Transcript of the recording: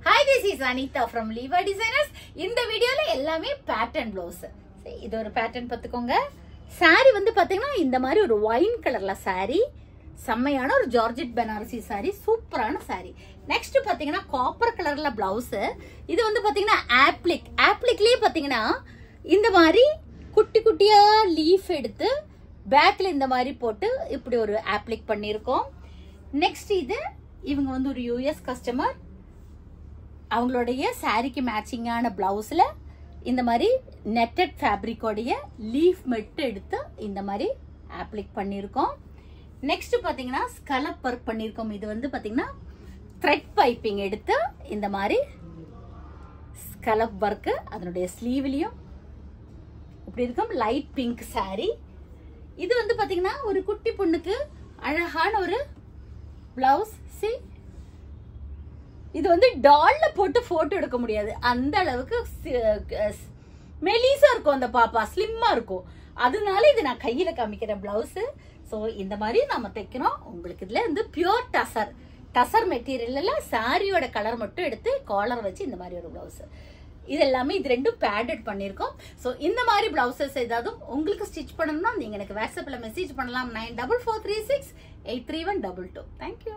Hi, this is Anita from Lever Designers. இந்த வீடியோல எல்லாமே pattern blouse. இது ஒரு pattern பார்த்துக்கோங்க. saree வந்து பாத்தீங்கன்னா இந்த மாதிரி ஒரு wine கலர்ல saree. செம்மையான ஒரு ஜார்ஜெட் பனாரசி saree. சூப்பரான saree. நெக்ஸ்ட் பாத்தீங்கன்னா காப்பர் கலர்ல blouse. இது வந்து பாத்தீங்கன்னா applique பாத்தீங்கன்னா இந்த மாதிரி குட்டி குட்டியா லீஃப் எடுத்து பேக்ல இந்த மாதிரி போட்டு இப்படி ஒரு applique பண்ணிருக்கோம். நெக்ஸ்ட் இது இவங்க வந்து ஒரு US கஸ்டமர். அவங்களுடைய சாரிக்கு மேட்சிங்கான பிளவுஸ்ல இந்த மாதிரி நெட்டட் ஃபேப்ரிக்கோடைய லீஃப் மெட் எடுத்து இந்த மாதிரி அப்ளிக் பண்ணியிருக்கோம். நெக்ஸ்ட் பாத்தீங்கன்னா ஸ்கலப் ஒர்க் பண்ணியிருக்கோம். இது வந்து பாத்தீங்கன்னா த்ரெட் பைப்பிங் எடுத்து இந்த மாதிரி ஸ்கலப் ஒர்க் அதனுடைய ஸ்லீவ்லயும் இப்படி இருக்கும். Light pink sorry. இது வந்து பாத்தீங்கன்னா ஒரு குட்டி பொண்ணுக்கு அழகான ஒரு பிளவுஸ். இது வந்து டால்ல போட்டு போட்டோ எடுக்க முடியாது, அந்த அளவுக்கு மெலிசா இருக்கும். அந்த பாப்பா ஸ்லிம்மா இருக்கும், அதனால இது நான் கையில காமிக்கிறேன் பிளவுஸ். சோ இந்த மாதிரி நாம தைக்கிறோம். உங்களுக்கு இதுல வந்து பியூர் டசர் மெட்டீரியல்ல சாரியோட கலர் மட்டும் எடுத்து காலர் வச்சு இந்த மாதிரி ஒரு பிளவுஸ். இது எல்லாமே இது ரெண்டும் பேடட் பண்ணிருக்கோம். சோ இந்த மாதிரி பிளவுசஸ் ஏதாவது உங்களுக்கு ஸ்டிச் பண்ணணும்னா நீங்க எனக்கு வாட்ஸ்அப்ல மெசேஜ் பண்ணலாம். 9443683122. தேங்க்யூ.